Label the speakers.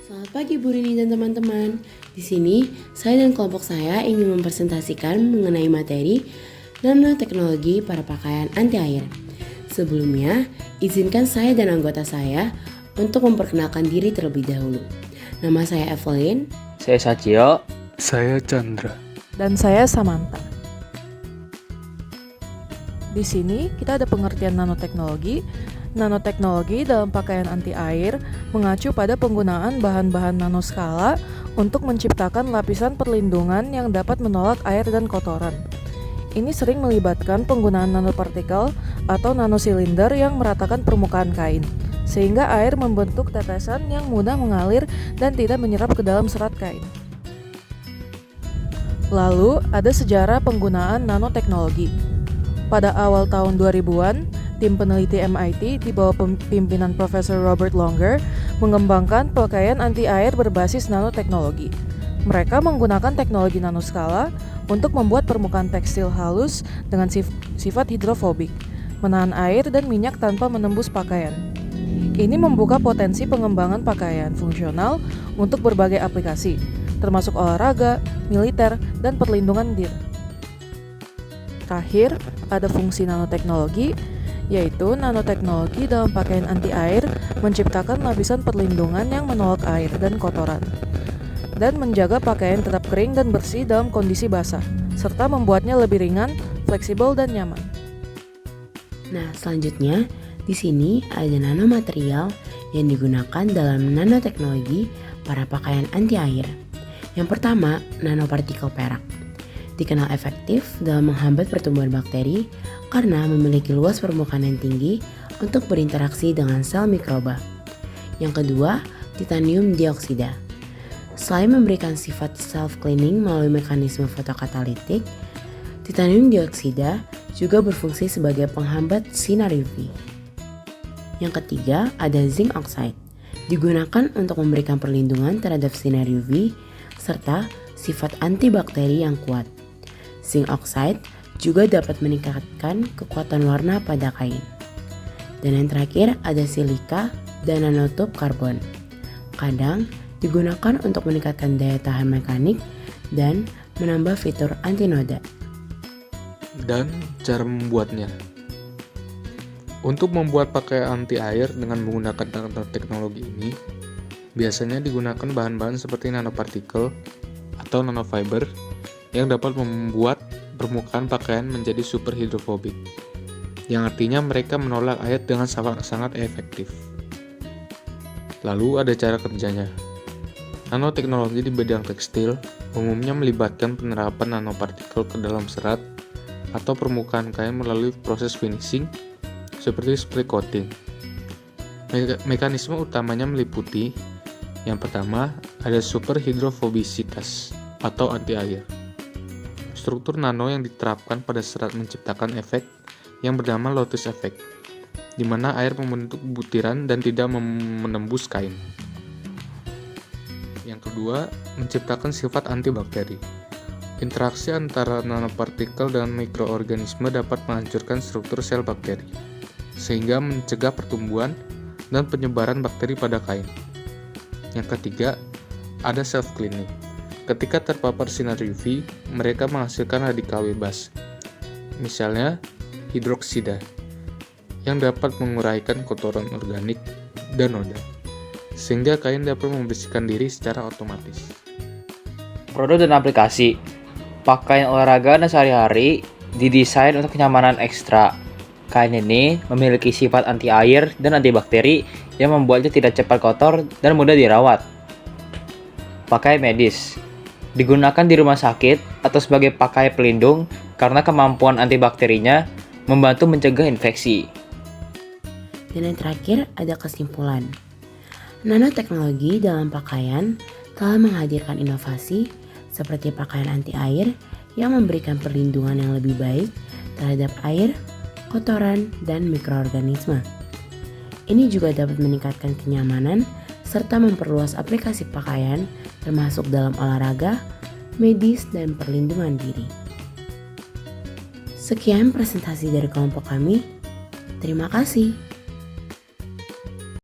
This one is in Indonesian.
Speaker 1: Selamat pagi Bu Rini dan teman-teman. Di sini, saya dan kelompok saya ingin mempresentasikan mengenai materi nanoteknologi para pakaian anti air. Sebelumnya, izinkan saya dan anggota saya untuk memperkenalkan diri terlebih dahulu. Nama saya Evelyn.
Speaker 2: Saya Satyo.
Speaker 3: Saya Chandra.
Speaker 4: Dan saya Samantha. Di sini kita ada pengertian nanoteknologi. Nanoteknologi dalam pakaian anti air mengacu pada penggunaan bahan-bahan nanoskala untuk menciptakan lapisan perlindungan yang dapat menolak air dan kotoran. Ini sering melibatkan penggunaan nanopartikel atau nanosilinder yang meratakan permukaan kain, sehingga air membentuk tetesan yang mudah mengalir dan tidak menyerap ke dalam serat kain. Lalu, ada sejarah penggunaan nanoteknologi. Pada awal tahun 2000-an, tim peneliti MIT di bawah pimpinan Profesor Robert Longer mengembangkan pakaian anti air berbasis nanoteknologi. Mereka menggunakan teknologi nanoskala untuk membuat permukaan tekstil halus dengan sifat hidrofobik, menahan air dan minyak tanpa menembus pakaian. Ini membuka potensi pengembangan pakaian fungsional untuk berbagai aplikasi, termasuk olahraga, militer, dan perlindungan diri. Terakhir, ada fungsi nanoteknologi, yaitu nanoteknologi dalam pakaian anti air menciptakan lapisan perlindungan yang menolak air dan kotoran, dan menjaga pakaian tetap kering dan bersih dalam kondisi basah, serta membuatnya lebih ringan, fleksibel, dan nyaman.
Speaker 1: Nah, selanjutnya di sini ada nanomaterial yang digunakan dalam nanoteknologi para pakaian anti air. Yang pertama, nanopartikel perak. Dikenal efektif dalam menghambat pertumbuhan bakteri karena memiliki luas permukaan yang tinggi untuk berinteraksi dengan sel mikroba. Yang kedua, titanium dioksida. Selain memberikan sifat self-cleaning melalui mekanisme fotokatalitik, titanium dioksida juga berfungsi sebagai penghambat sinar UV. Yang ketiga, ada zinc oxide. Digunakan untuk memberikan perlindungan terhadap sinar UV serta sifat antibakteri yang kuat. Zinc oxide juga dapat meningkatkan kekuatan warna pada kain. Dan yang terakhir ada silika dan nanotub karbon. Kadang digunakan untuk meningkatkan daya tahan mekanik dan menambah fitur anti noda.
Speaker 3: Dan cara membuatnya. Untuk membuat pakaian anti air dengan menggunakan nanoteknologi ini, biasanya digunakan bahan-bahan seperti nanopartikel atau nanofiber yang dapat membuat permukaan pakaian menjadi super hidrofobik, yang artinya mereka menolak air dengan sangat efektif. Lalu ada cara kerjanya. Nanoteknologi di bidang tekstil umumnya melibatkan penerapan nanopartikel ke dalam serat atau permukaan kain melalui proses finishing seperti spray coating. Mekanisme utamanya meliputi: yang pertama, ada super hidrofobisitas atau anti air. Struktur nano yang diterapkan pada serat menciptakan efek yang bernama lattice effect, di mana air membentuk butiran dan tidak menembus kain. Yang kedua, menciptakan sifat antibakteri. Interaksi antara nanopartikel dan mikroorganisme dapat menghancurkan struktur sel bakteri, sehingga mencegah pertumbuhan dan penyebaran bakteri pada kain. Yang ketiga, ada self-cleaning. Ketika terpapar sinar UV, mereka menghasilkan radikal bebas, misalnya hidroksida, yang dapat menguraikan kotoran organik dan noda, sehingga kain dapat membersihkan diri secara otomatis.
Speaker 2: Produk dan aplikasi. Pakaian olahraga dan sehari-hari didesain untuk kenyamanan ekstra. Kain ini memiliki sifat anti air dan antibakteri yang membuatnya tidak cepat kotor dan mudah dirawat. Pakaian medis. Digunakan di rumah sakit atau sebagai pakaian pelindung karena kemampuan antibakterinya membantu mencegah infeksi.
Speaker 1: Dan yang terakhir ada kesimpulan. Nanoteknologi dalam pakaian telah menghadirkan inovasi seperti pakaian anti air yang memberikan perlindungan yang lebih baik terhadap air, kotoran, dan mikroorganisme. Ini juga dapat meningkatkan kenyamanan serta memperluas aplikasi pakaian termasuk dalam olahraga, medis, dan perlindungan diri. Sekian presentasi dari kelompok kami. Terima kasih.